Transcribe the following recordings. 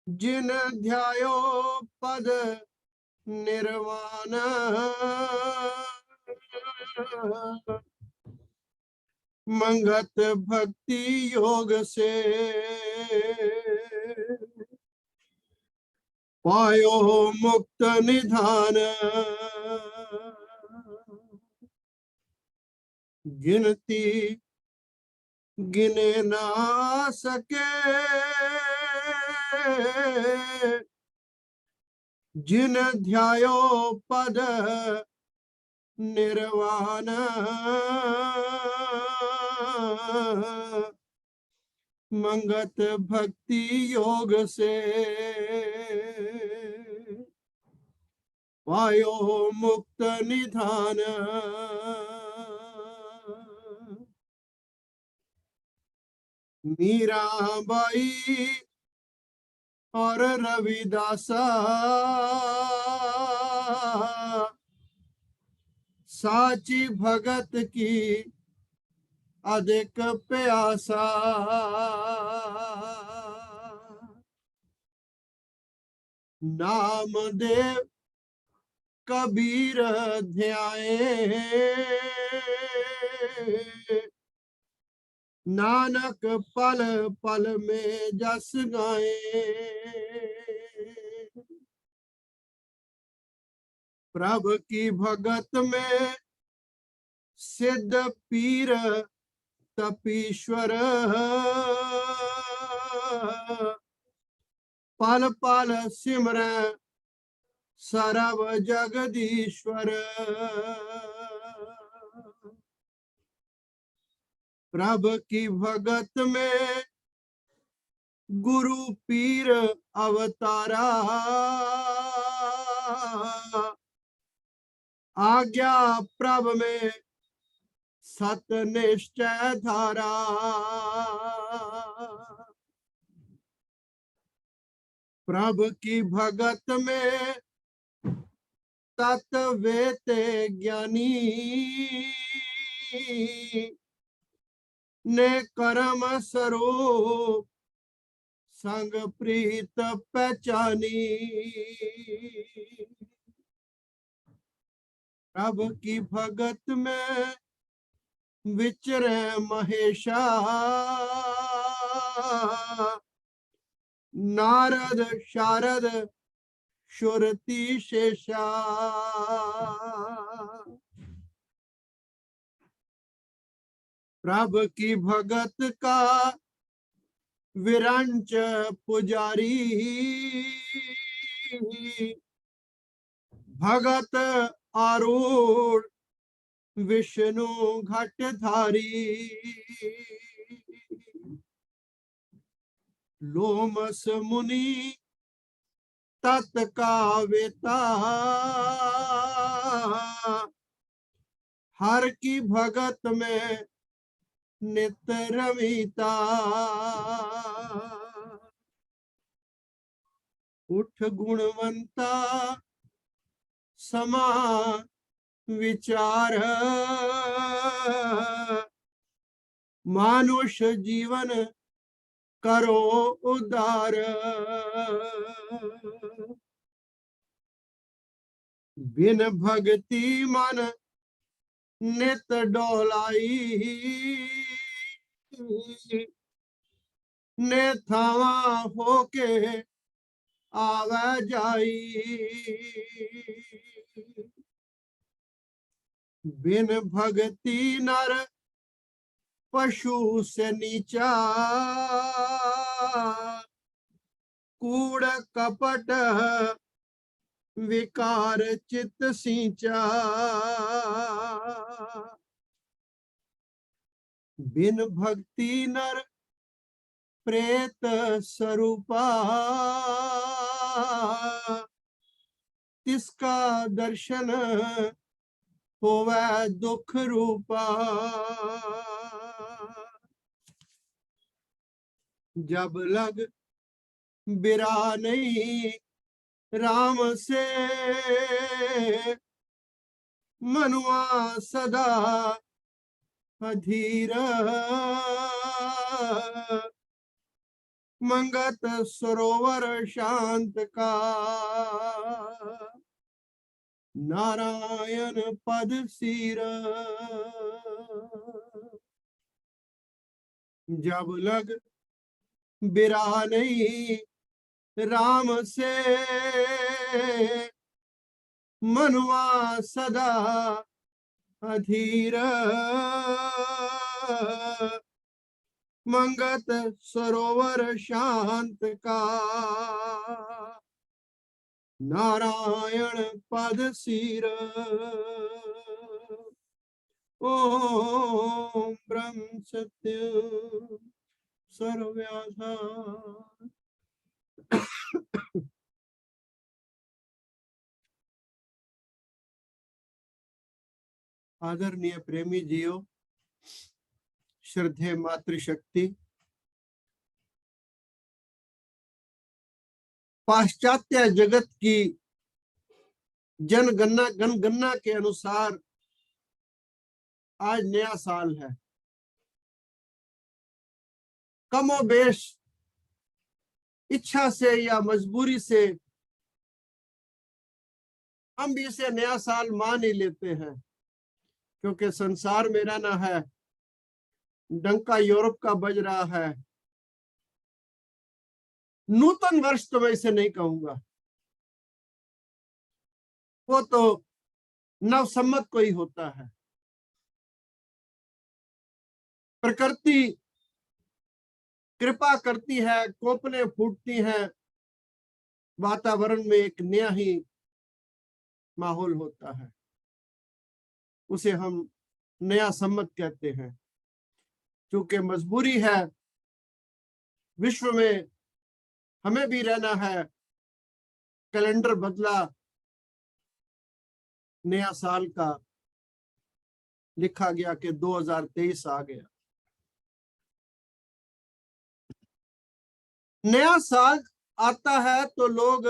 जिन ध्यायो पद निर्वाण मंगत भक्ति योग से पायो मुक्त निधान। गिनती गिने ना सके जिन ध्यायो पद निर्वाण मंगत भक्ति योग से पायो मुक्त निधान। मीराबाई और रविदासा साची भगत की अधिक प्यासा। नामदेव कबीर ध्याए नानक पल पल में जस गाए। प्रभु की भगत में सिद्ध पीर तपीश्वर पल पल सिमर सर्व जगदीश्वर। प्रभु की भगत में गुरु पीर अवतारा आज्ञा प्रभु में सत निश्चय धारा। प्रभु की भगत में तत्वेते ज्ञानी ने कर्म स्वरूप संग प्रीत पहचानी। प्रभु की भगत में विचरे महेशा नारद शारद शुरति शेषा। प्रभु की भगत का विरंच पुजारी भगत आरूढ़ विष्णु घटधारी। लोमस मुनि तत् का वेता हर की भगत में नित रमिता। उठ गुणवंता समा विचार मानुष जीवन करो उदार। बिन भक्ति मन नित डोलाई ने थावा होके आवे जाई। बिन भक्ति नर पशु से नीचा कूड़ कपट विकार चित सींचा। बिन भक्ति नर प्रेत स्वरूपा तिसका दर्शन होवे दुख रूपा। जब लग बिरा नहीं राम से मनुआ सदा, अधीर मंगत सरोवर शांत का, नारायण पद सिर। जब लग बिरा नहीं राम से, मनुआ सदा अधीर। मंगत सरोवर शांत का, नारायण पद सिर। ओम ब्रह्म सत्य सर्वव्याधा। आदरणीय प्रेमी जियो, श्रद्धेय मातृशक्ति, पाश्चात्य जगत की जनगणना के अनुसार आज नया साल है। कमोबेश इच्छा से या मजबूरी से हम भी इसे नया साल मान ही लेते हैं, क्योंकि संसार मेरा ना है, डंका यूरोप का बज रहा है। नूतन वर्ष तो मैं इसे नहीं कहूंगा, वो तो नव सम्मत को ही होता है। प्रकृति कृपा करती है, कोपलें फूटती हैं, वातावरण में एक नया ही माहौल होता है, उसे हम नया सम्मत कहते हैं। क्योंकि मजबूरी है, विश्व में हमें भी रहना है। कैलेंडर बदला, नया साल का लिखा गया कि 2023 आ गया। नया साल आता है तो लोग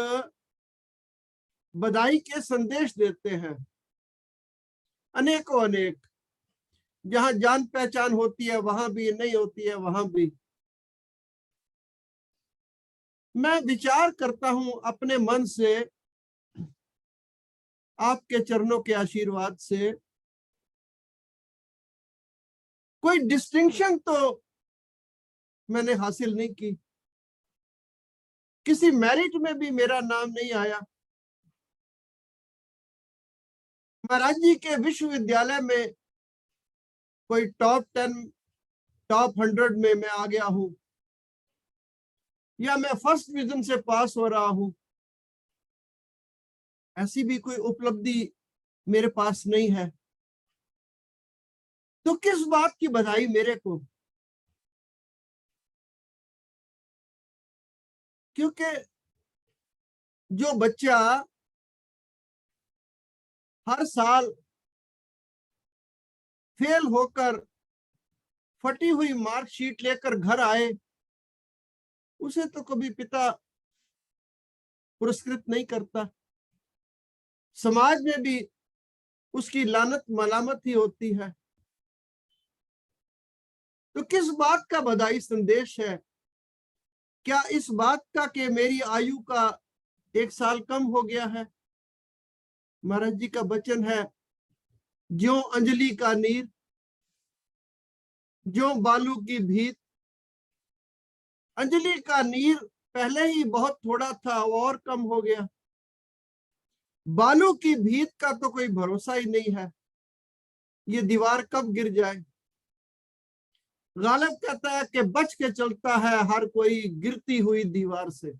बधाई के संदेश देते हैं, अनेकों अनेक। जहां जान पहचान होती है वहां भी, नहीं होती है वहां भी। मैं विचार करता हूं अपने मन से, आपके चरणों के आशीर्वाद से, कोई डिस्टिंक्शन तो मैंने हासिल नहीं की, किसी मेरिट में भी मेरा नाम नहीं आया। महाराज जी के विश्वविद्यालय में कोई टॉप 10, टॉप 100 में मैं आ गया हूं, या मैं फर्स्ट डिवीजन से पास हो रहा हूं, ऐसी भी कोई उपलब्धि मेरे पास नहीं है। तो किस बात की बधाई मेरे को? क्योंकि जो बच्चा हर साल फेल होकर फटी हुई मार्कशीट लेकर घर आए, उसे तो कभी पिता पुरस्कृत नहीं करता। समाज में भी उसकी लानत मलामत ही होती है। तो किस बात का बधाई संदेश है? क्या इस बात का कि मेरी आयु का 1 साल कम हो गया है? महाराज जी का वचन है, ज्यों अंजलि का नीर, ज्यों बालू की भीत। अंजलि का नीर पहले ही बहुत थोड़ा था, वो और कम हो गया। बालू की भीत का तो कोई भरोसा ही नहीं है, ये दीवार कब गिर जाए। गालिब कहता है कि बच के चलता है हर कोई गिरती हुई दीवार से।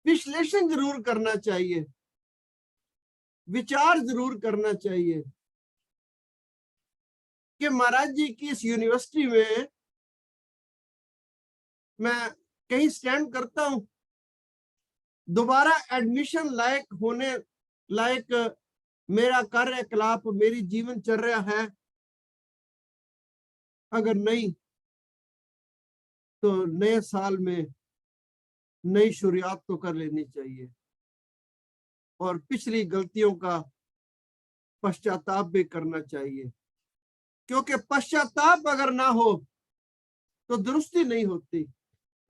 विश्लेषण जरूर करना चाहिए, विचार जरूर करना चाहिए कि महाराज जी की इस यूनिवर्सिटी में मैं कहीं स्टैंड करता हूं, दोबारा एडमिशन लायक होने लायक मेरा कार्यकलाप, मेरी जीवनचर्या है? अगर नहीं, तो नए साल में नई शुरुआत तो कर लेनी चाहिए, और पिछली गलतियों का पश्चाताप भी करना चाहिए। क्योंकि पश्चाताप अगर ना हो तो दुरुस्ती नहीं होती।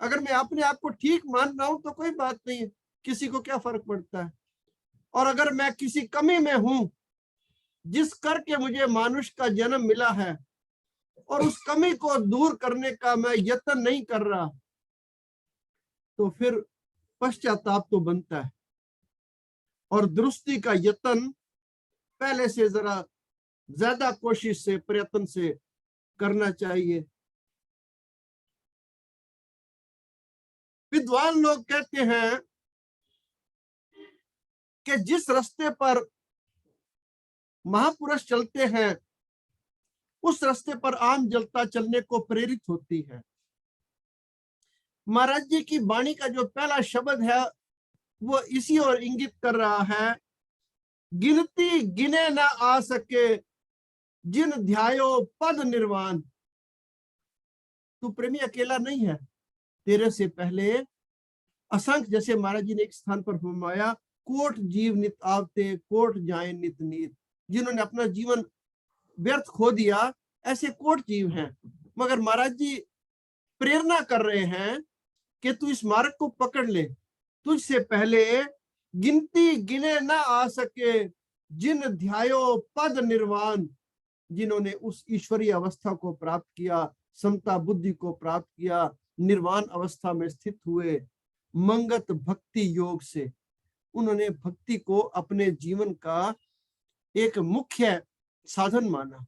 अगर मैं अपने आप को ठीक मान रहा हूं तो कोई बात नहीं है, किसी को क्या फर्क पड़ता है। और अगर मैं किसी कमी में हूं जिस करके मुझे मानुष का जन्म मिला है और उस कमी को दूर करने का मैं यत्न नहीं कर रहा, तो फिर पश्चाताप तो बनता है और दुरुस्ती का यत्न पहले से जरा ज्यादा कोशिश से, प्रयत्न से करना चाहिए। विद्वान लोग कहते हैं कि जिस रास्ते पर महापुरुष चलते हैं उस रास्ते पर आम जनता चलने को प्रेरित होती है। महाराज जी की वाणी का जो पहला शब्द है वो इसी और इंगित कर रहा है, गिनती गिने ना आ सके जिन ध्यायो पद निर्वाण। तू प्रेमी अकेला नहीं है, तेरे से पहले असंख्य, जैसे महाराज जी ने एक स्थान पर फरमाया, कोट जीव नित आवते कोट जाए नित नीत। जिन्होंने अपना जीवन व्यर्थ खो दिया, ऐसे कोट जीव हैं। मगर महाराज जी प्रेरणा कर रहे हैं कि तू इस मार्ग को पकड़ ले। तुझसे पहले गिनती गिने ना आ सके जिन ध्यायो पद निर्वाण। जिन्होंने उस ईश्वरीय अवस्था को प्राप्त किया, समता बुद्धि को प्राप्त किया, निर्वाण अवस्था में स्थित हुए, मंगत भक्ति योग से उन्होंने भक्ति को अपने जीवन का एक मुख्य साधन माना,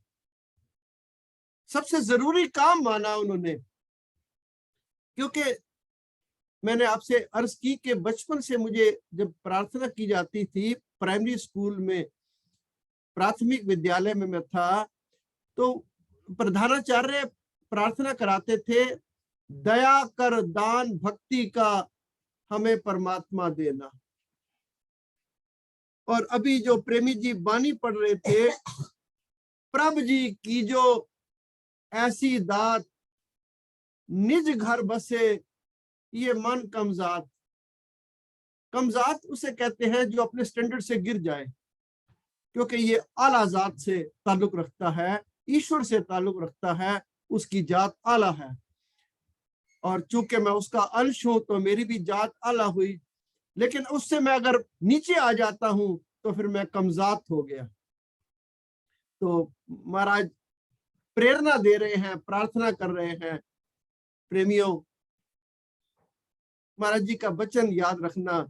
सबसे जरूरी काम माना उन्होंने। क्योंकि मैंने आपसे अर्ज की कि बचपन से मुझे जब प्रार्थना की जाती थी, प्राइमरी स्कूल में, प्राथमिक विद्यालय में मैं था, तो प्रधानाचार्य प्रार्थना कराते थे, दया कर दान भक्ति का हमें परमात्मा देना। और अभी जो प्रेमी जी वाणी पढ़ रहे थे, प्रभु जी की जो ऐसी दात निज घर बसे ये मन कमजात। कमजात उसे कहते हैं जो अपने स्टैंडर्ड से गिर जाए, क्योंकि ये आला जात से ताल्लुक रखता है, ईश्वर से ताल्लुक रखता है, उसकी जात आला है। और चूंकि मैं उसका अंश हूं तो मेरी भी जात आला हुई, लेकिन उससे मैं अगर नीचे आ जाता हूं तो फिर मैं कमजात हो गया। तो महाराज प्रेरणा दे रहे हैं, प्रार्थना कर रहे हैं, प्रेमियों महाराज जी का वचन याद रखना।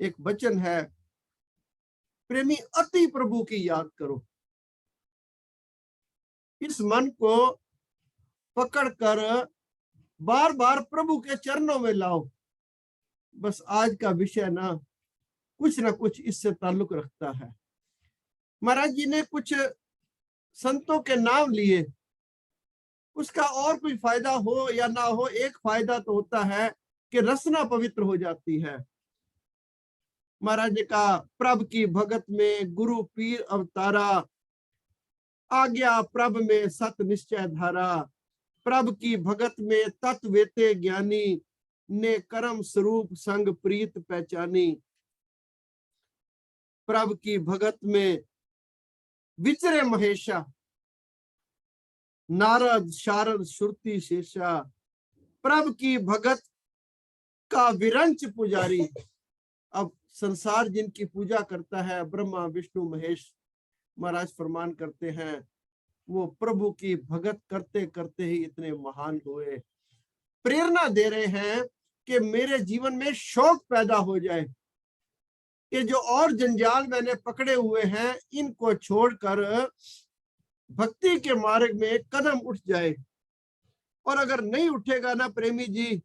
एक वचन है, प्रेमी अति प्रभु की याद करो। इस मन को पकड़कर बार बार प्रभु के चरणों में लाओ। बस आज का विषय ना कुछ इससे ताल्लुक रखता है। महाराज जी ने कुछ संतों के नाम लिए, उसका और कोई फायदा हो या ना हो, एक फायदा तो होता है कि रसना पवित्र हो जाती है। महाराज ने कहा, प्रभ की भगत में गुरु पीर अवतारा, आज्ञा प्रभ में सत निश्चय धारा। प्रभ की भगत में तत्वेते ज्ञानी, ने कर्म स्वरूप संग प्रीत पहचानी। प्रभ की भगत में विचरे महेशा, नारद शारद श्रुति शेषा। प्रभ की भगत का विरंच पुजारी। अब संसार जिनकी पूजा करता है, ब्रह्मा विष्णु महेश, महाराज फरमान करते हैं वो प्रभु की भगत करते करते ही इतने महान हुए। प्रेरणा दे रहे हैं कि मेरे जीवन में शौक पैदा हो जाए कि जो और जंजाल मैंने पकड़े हुए हैं इनको छोड़कर भक्ति के मार्ग में कदम उठ जाए। और अगर नहीं उठेगा ना प्रेमी जी,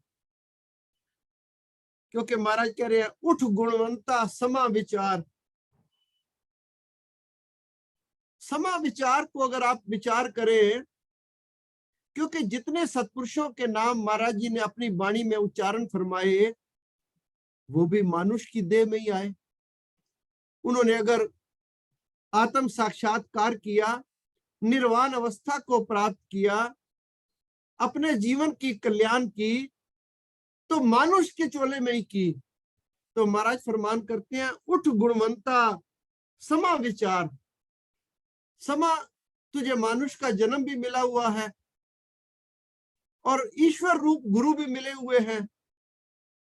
क्योंकि महाराज कह रहे हैं, उठ गुणवंता समा विचार। समा विचार को अगर आप विचार करें, क्योंकि जितने सत्पुरुषों के नाम महाराज जी ने अपनी वाणी में उच्चारण फरमाए वो भी मानुष की देह में ही आए। उन्होंने अगर आत्म साक्षात्कार किया, निर्वाण अवस्था को प्राप्त किया, अपने जीवन की कल्याण की, तो मानुष के चोले में ही की। तो महाराज फरमान करते हैं, उठ गुणवंता समा विचार। समा, तुझे मानुष का जन्म भी मिला हुआ है और ईश्वर रूप गुरु भी मिले हुए हैं,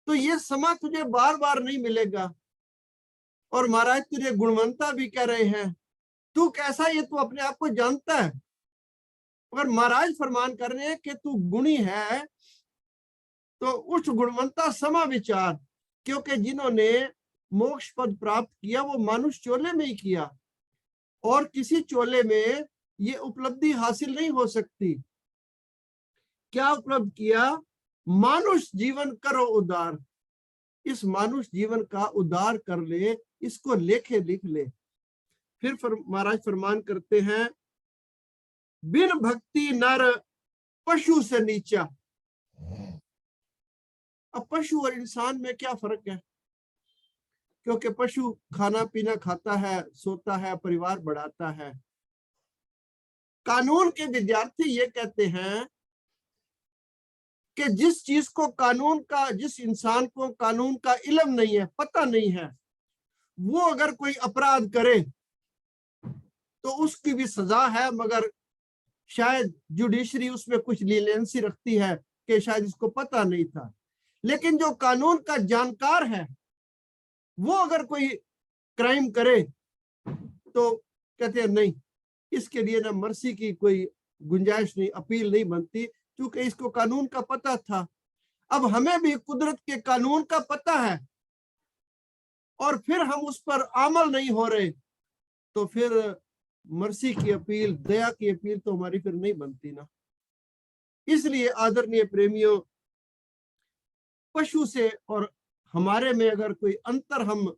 तो ये समा तुझे बार बार नहीं मिलेगा। और महाराज तुझे गुणवंता भी कह रहे हैं, तू कैसा ये तू अपने आप को जानता है। अगर महाराज फरमान कर रहे हैं कि तू गुणी है, तो उस गुणवंता समा विचार, क्योंकि जिन्होंने मोक्ष पद प्राप्त किया वो मानुष चोले में ही किया, और किसी चोले में ये उपलब्धि हासिल नहीं हो सकती। क्या उपलब्ध किया? मानुष जीवन करो उदार। इस मानुष जीवन का उदार कर ले, इसको लेखे लिख ले। फिर महाराज फरमान करते हैं, बिन भक्ति नर पशु से नीचा। अब पशु और इंसान में क्या फर्क है? क्योंकि पशु खाना पीना खाता है, सोता है, परिवार बढ़ाता है। कानून के विद्यार्थी ये कहते हैं कि जिस चीज को कानून का, जिस इंसान को कानून का इल्म नहीं है, पता नहीं है, वो अगर कोई अपराध करे तो उसकी भी सजा है, मगर शायद जुडिशरी उसमें कुछ लीलेंसी रखती है कि शायद इसको पता नहीं था। लेकिन जो कानून का जानकार है, वो अगर कोई क्राइम करे तो कहते हैं नहीं, इसके लिए ना मर्सी की कोई गुंजाइश नहीं, अपील नहीं बनती, क्योंकि इसको कानून का पता था। अब हमें भी कुदरत के कानून का पता है और फिर हम उस पर अमल नहीं हो रहे, तो फिर मर्सी की अपील, दया की अपील तो हमारी फिर नहीं बनती ना। इसलिए आदरणीय प्रेमियों, पशु से और हमारे में अगर कोई अंतर हम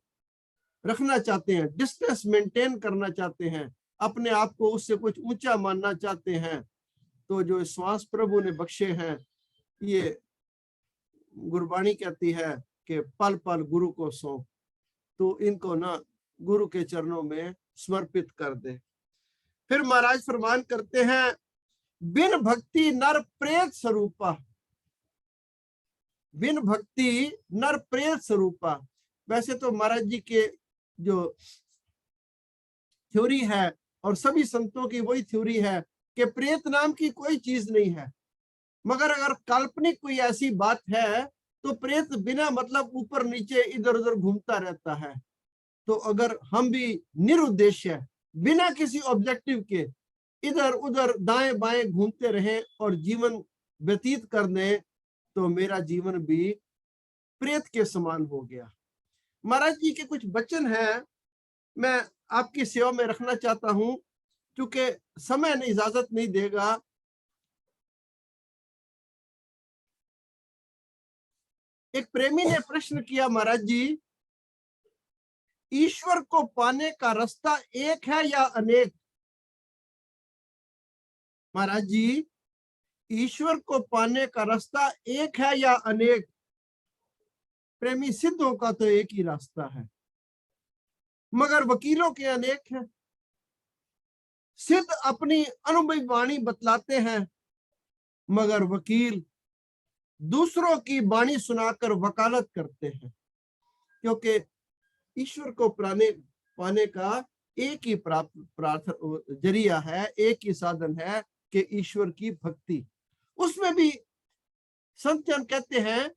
रखना चाहते हैं, डिस्टेंस मेंटेन करना चाहते हैं, अपने आप को उससे कुछ ऊंचा मानना चाहते हैं, तो जो श्वास प्रभु ने बख्शे हैं, ये गुरबाणी कहती है कि पल पल गुरु को सौंप, तो इनको ना गुरु के चरणों में समर्पित कर दे। फिर महाराज फरमान करते हैं, बिन भक्ति नर प्रेत स्वरूपा। बिन भक्ति नर प्रेत स्वरूपा। वैसे तो महाराज जी के जो थ्योरी है और सभी संतों की वही थ्योरी है कि प्रेत नाम की कोई चीज नहीं है, मगर अगर काल्पनिक कोई ऐसी बात है तो प्रेत बिना मतलब ऊपर नीचे इधर उधर घूमता रहता है। तो अगर हम भी निरुद्देश्य, बिना किसी ऑब्जेक्टिव के इधर उधर दाएं बाएं घूमते रहें और जीवन व्यतीत कर दें, तो मेरा जीवन भी प्रेत के समान हो गया। महाराज जी के कुछ वचन हैं, मैं आपकी सेवा में रखना चाहता हूं, क्योंकि समय ने इजाजत नहीं देगा। एक प्रेमी ने प्रश्न किया, महाराज जी, ईश्वर को पाने का रास्ता एक है या अनेक? महाराज जी, ईश्वर को पाने का रास्ता एक है या अनेक? प्रेमी, सिद्धों का तो एक ही रास्ता है, मगर वकीलों के अनेक हैं। सिद्ध अपनी अनुभवी वाणी बतलाते हैं, मगर वकील दूसरों की वाणी सुनाकर वकालत करते हैं। क्योंकि ईश्वर को पाने का एक ही जरिया है, एक ही साधन है कि ईश्वर की भक्ति। उसमें भी संत जन कहते हैं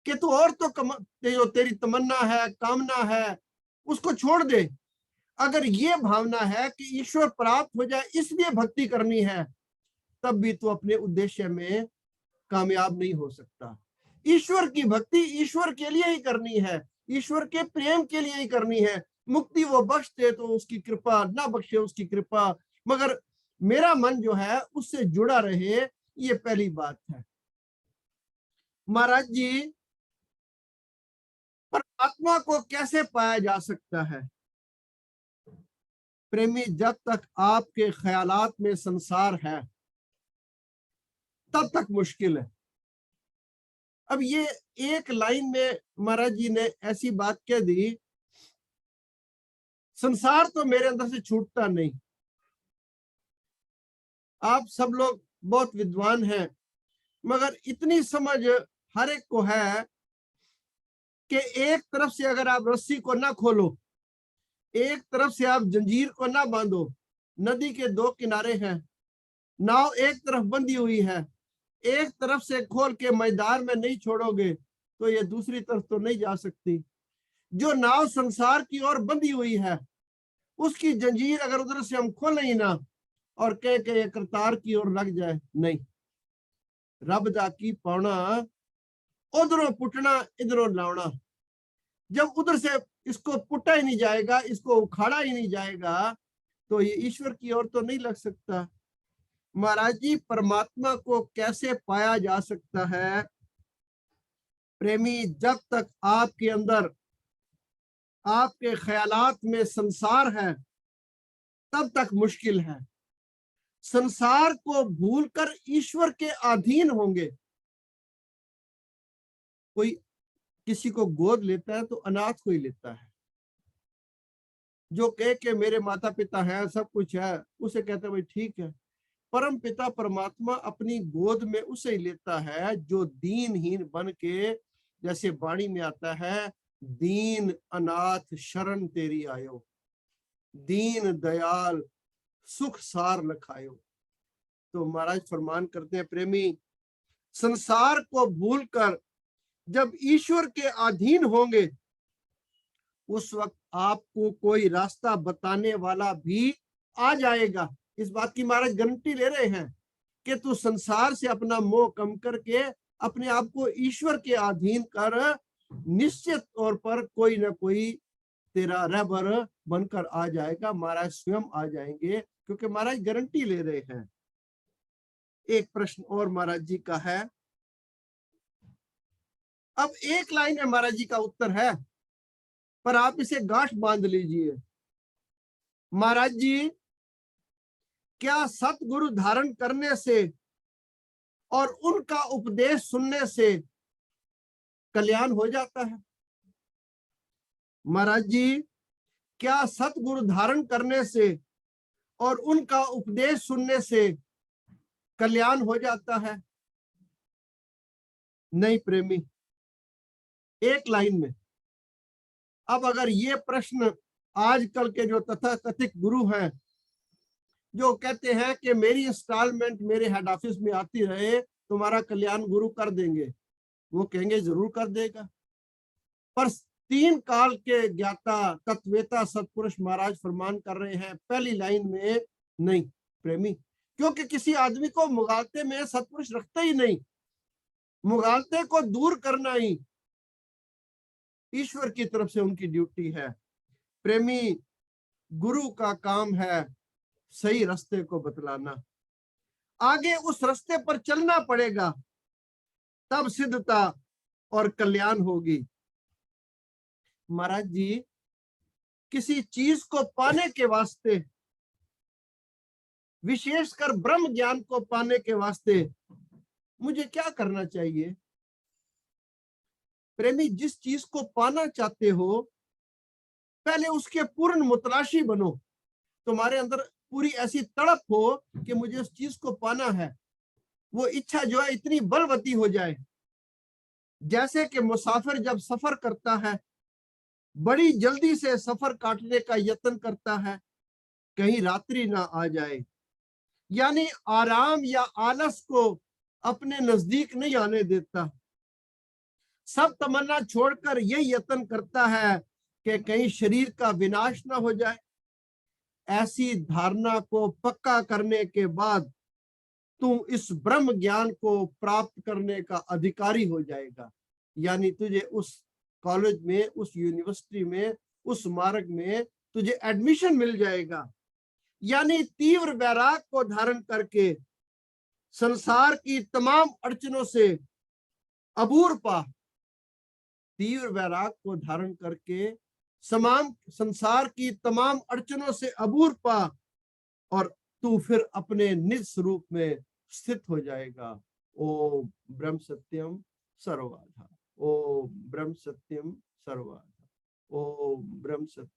कि तू और तो जो तेरी तमन्ना है, कामना है, उसको छोड़ दे। अगर ये भावना है कि ईश्वर प्राप्त हो जाए इसलिए भक्ति करनी है, तब भी तू अपने उद्देश्य में कामयाब नहीं हो सकता। ईश्वर की भक्ति ईश्वर के लिए ही करनी है, ईश्वर के प्रेम के लिए ही करनी है। मुक्ति वो बख्श दे तो उसकी कृपा, ना बख्शे उसकी कृपा, मगर मेरा मन जो है उससे जुड़ा रहे, ये पहली बात है। महाराज जी, परमात्मा को कैसे पाया जा सकता है? प्रेमी, जब तक आपके ख्यालात में संसार है तब तक मुश्किल है। अब ये एक लाइन में महाराज जी ने ऐसी बात कह दी, संसार तो मेरे अंदर से छूटता नहीं। आप सब लोग बहुत विद्वान हैं, मगर इतनी समझ हर एक को है कि एक तरफ से अगर आप रस्सी को ना खोलो, एक तरफ से आप जंजीर को ना बांधो, नदी के दो किनारे हैं, नाव एक तरफ बंधी हुई है, एक तरफ से खोल के मैदान में नहीं छोड़ोगे तो ये दूसरी तरफ तो नहीं जा सकती। जो नाव संसार की ओर बंधी हुई है, उसकी जंजीर अगर उधर से हम खोलें ही ना और कह के करतार की ओर लग जाए, नहीं। रब दा की पाना, उधरों पुटना इधरों लावना। जब उधर से इसको पुटा ही नहीं जाएगा, इसको उखाड़ा ही नहीं जाएगा, तो ये ईश्वर की ओर तो नहीं लग सकता। महाराज जी, परमात्मा को कैसे पाया जा सकता है प्रेमी? जब तक आपके अंदर, आपके ख्यालात में संसार है, तब तक मुश्किल है। संसार को भूलकर ईश्वर के अधीन होंगे। कोई किसी को गोद लेता है तो अनाथ को ही लेता है। जो कह के मेरे माता पिता हैं, सब कुछ है, उसे कहता है भाई ठीक है। परम पिता परमात्मा अपनी गोद में उसे लेता है जो दीनहीन बन के, जैसे वाणी में आता है, दीन अनाथ शरण तेरी आयो, दीन दयाल सुख सार लखायो। तो महाराज फरमान करते हैं प्रेमी, संसार को भूलकर जब ईश्वर के अधीन होंगे, उस वक्त आपको कोई रास्ता बताने वाला भी आ जाएगा। इस बात की महाराज गारंटी ले रहे हैं कि तू संसार से अपना मोह कम करके अपने आप को ईश्वर के अधीन कर, निश्चित तौर पर कोई ना कोई तेरा रहबर बनकर आ जाएगा। महाराज स्वयं आ जाएंगे, क्योंकि महाराज गारंटी ले रहे हैं। एक प्रश्न और महाराज जी का है, अब एक लाइन में महाराज जी का उत्तर है, पर आप इसे गांठ बांध लीजिए। महाराज जी, क्या सतगुरु धारण करने से और उनका उपदेश सुनने से कल्याण हो जाता है? महाराज जी, क्या सतगुरु धारण करने से और उनका उपदेश सुनने से कल्याण हो जाता है? नहीं प्रेमी, एक लाइन में। अब अगर ये प्रश्न आजकल के जो तथाकथित गुरु हैं, जो कहते हैं कि मेरी इंस्टॉलमेंट मेरे हेड ऑफिस में आती रहे, तुम्हारा कल्याण गुरु कर देंगे, वो कहेंगे जरूर कर देगा। पर तीन काल के ज्ञाता तत्वेता सतपुरुष महाराज फरमान कर रहे हैं पहली लाइन में, नहीं प्रेमी, क्योंकि किसी आदमी को मुगालते में सतपुरुष रखते ही नहीं। मुगालते को दूर करना ही ईश्वर की तरफ से उनकी ड्यूटी है। प्रेमी, गुरु का काम है सही रास्ते को बतलाना। आगे उस रास्ते पर चलना पड़ेगा, तब सिद्धता और कल्याण होगी। महाराज जी, किसी चीज को पाने के वास्ते, विशेषकर ब्रह्म ज्ञान को पाने के वास्ते मुझे क्या करना चाहिए? प्रेमी, जिस चीज को पाना चाहते हो, पहले उसके पूर्ण मुतलाशी बनो। तुम्हारे अंदर पूरी ऐसी तड़प हो कि मुझे उस चीज को पाना है। वो इच्छा जो है इतनी बलवती हो जाए, जैसे कि मुसाफिर जब सफर करता है, बड़ी जल्दी से सफर काटने का यत्न करता है, कहीं रात्रि ना आ जाए। यानी आराम या आलस को अपने नजदीक नहीं आने देता। सब तमन्ना छोड़कर यही यत्न करता है कि कहीं शरीर का विनाश ना हो जाए। ऐसी धारणा को पक्का करने के बाद तू इस ब्रह्म ज्ञान को प्राप्त करने का अधिकारी हो जाएगा। यानी तुझे उस कॉलेज में, उस यूनिवर्सिटी में, उस मार्ग में तुझे एडमिशन मिल जाएगा। यानी तीव्र वैराग को धारण करके संसार की तमाम अड़चनों से अबूर पा। तीव्र वैराग को धारण करके समान संसार की तमाम अड़चनों से अबूर पा, और तू फिर अपने निज स्वरूप में स्थित हो जाएगा। ओम ब्रह्म सत्यम सर्वबाधा, ओम ब्रह्म सत्यम सर्वबाधा, ओम ब्रह्म सत्यम।